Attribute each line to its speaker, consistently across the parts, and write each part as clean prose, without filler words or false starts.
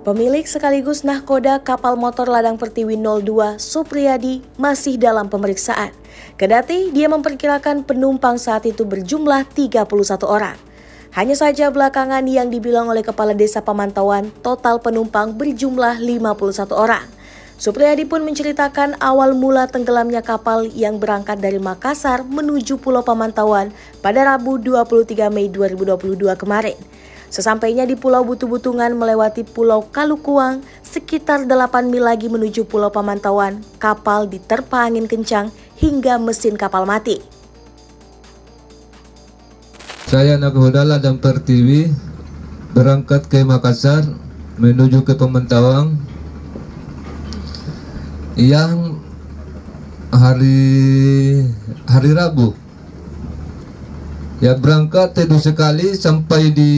Speaker 1: Pemilik sekaligus nahkoda kapal motor Ladang Pertiwi 02, Supriyadi, masih dalam pemeriksaan. Kendati dia memperkirakan penumpang saat itu berjumlah 31 orang. Hanya saja belakangan yang dibilang oleh Kepala Desa Pamantauan, total penumpang berjumlah 51 orang. Supriyadi pun menceritakan awal mula tenggelamnya kapal yang berangkat dari Makassar menuju Pulau Pamantauan pada Rabu 23 Mei 2022 kemarin. Sesampainya di Pulau Butu-Butungan melewati Pulau Kalukuang, sekitar 8 mil lagi menuju Pulau Pamantauan, kapal diterpa angin kencang hingga mesin kapal mati.
Speaker 2: Saya nahkoda Ladang Pertiwi berangkat ke Makassar menuju ke Pamantauan yang hari Rabu. Ya, berangkat teduh sekali sampai di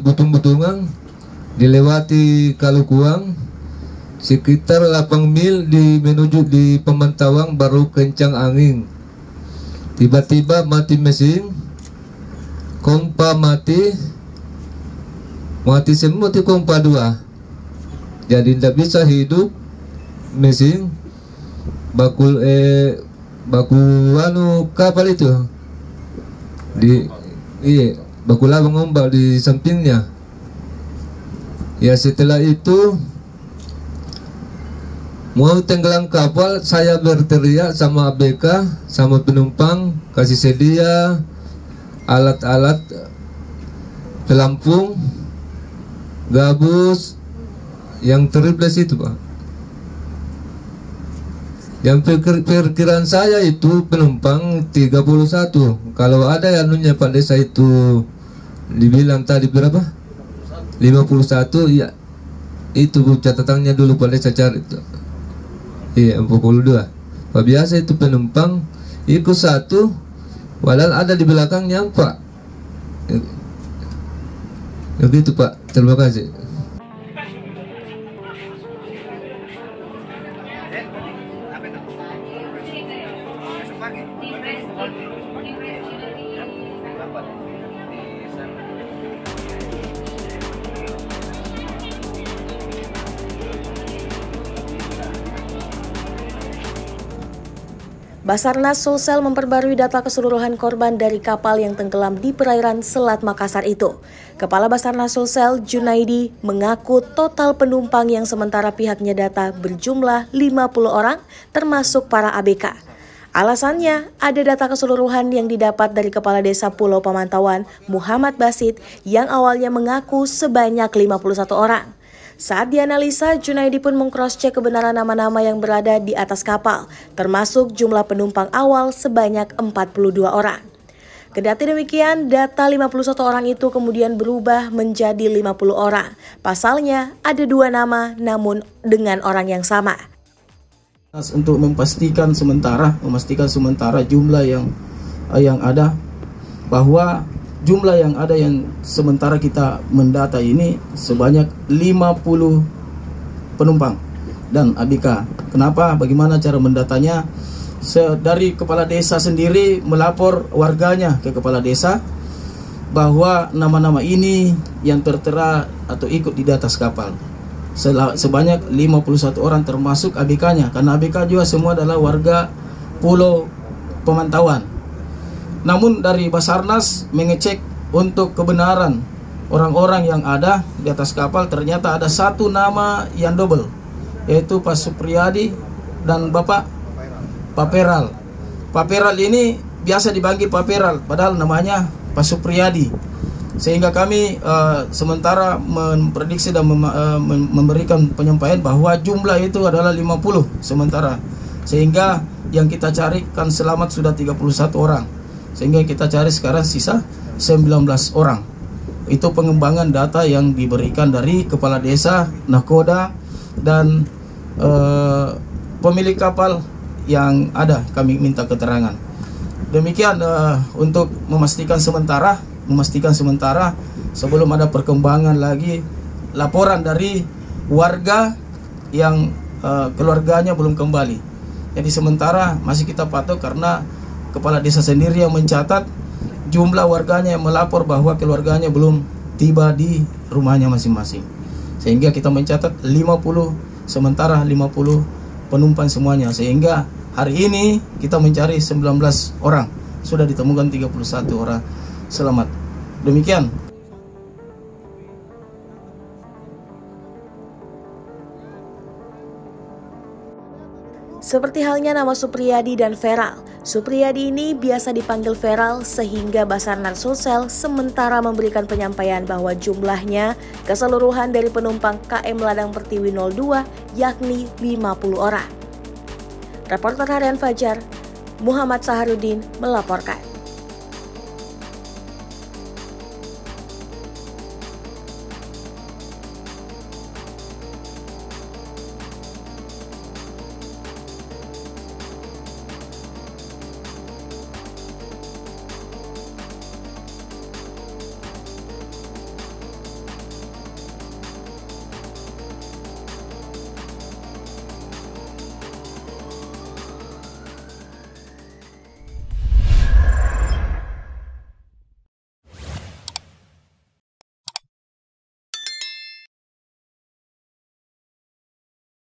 Speaker 2: Butung-Butungan, dilewati Kalukuang, sekitar 8 mil menuju di Pamantauan baru kencang angin. Tiba-tiba mati mesin, kompa mati semua di kompa 2. Jadi tidak bisa hidup mesin, baku kapal itu. Baku labang ombak di sampingnya. Ya, setelah itu mau tenggelam kapal, saya berteriak sama ABK, sama penumpang, kasih sedia alat-alat pelampung, gabus yang tripless itu, Pak. Yang perkiraan saya itu penumpang 31. Kalau ada yang nunya Pak Desa itu dibilang tadi berapa? 51, ya. Itu catatannya dulu Pak Desa cari itu. Iya, 42. Pak, biasa itu penumpang ikut 1, padahal ada di belakangnya, Pak. Begitu, Pak. Terima kasih.
Speaker 1: Basarnas Sulsel memperbarui data keseluruhan korban dari kapal yang tenggelam di perairan Selat Makassar itu. Kepala Basarnas Sulsel, Junaidi, mengaku total penumpang yang sementara pihaknya data berjumlah 50 orang, termasuk para ABK. Alasannya, ada data keseluruhan yang didapat dari Kepala Desa Pulau Pamantauan, Muhammad Basit, yang awalnya mengaku sebanyak 51 orang. Saat dianalisa, Junaidi pun meng-cross-check kebenaran nama-nama yang berada di atas kapal, termasuk jumlah penumpang awal sebanyak 42 orang. Kendati demikian, data 51 orang itu kemudian berubah menjadi 50 orang. Pasalnya, ada 2 nama namun dengan orang yang sama.
Speaker 3: Untuk memastikan sementara jumlah yang ada, bahwa jumlah yang ada yang sementara kita mendata ini sebanyak 50 penumpang dan ABK. Kenapa? Bagaimana cara mendatanya? Dari kepala desa sendiri melapor warganya ke kepala desa bahwa nama-nama ini yang tertera atau ikut di atas kapal. Sebanyak 51 orang termasuk ABK-nya, karena ABK juga semua adalah warga Pulau Pamantauan. Namun dari Basarnas mengecek untuk kebenaran orang-orang yang ada di atas kapal, ternyata ada 1 nama yang double, yaitu Pak Supriyadi dan Bapak Paperal. Paperal ini biasa dipanggil Paperal, padahal namanya Pak Supriyadi. Sehingga kami sementara memprediksi dan memberikan penyampaian bahwa jumlah itu adalah 50 sementara. Sehingga yang kita carikan selamat sudah 31 orang. Sehingga kita cari sekarang sisa 19 orang. Itu pengembangan data yang diberikan dari Kepala Desa, Nahkoda, dan pemilik kapal yang ada, kami minta keterangan. Demikian untuk memastikan sementara sebelum ada perkembangan lagi laporan dari warga yang keluarganya belum kembali. Jadi sementara masih kita patok karena Kepala Desa sendiri yang mencatat jumlah warganya yang melapor bahwa keluarganya belum tiba di rumahnya masing-masing. Sehingga kita mencatat 50 sementara 50 penumpang semuanya, sehingga hari ini kita mencari 19 orang, sudah ditemukan 31 orang selamat. Demikian.
Speaker 1: Seperti halnya nama Supriyadi dan Feral. Supriyadi ini biasa dipanggil Feral sehingga Basarnas Sulsel sementara memberikan penyampaian bahwa jumlahnya keseluruhan dari penumpang KM Ladang Pertiwi 02 yakni 50 orang. Reporter Harian Fajar, Muhammad Saharudin melaporkan.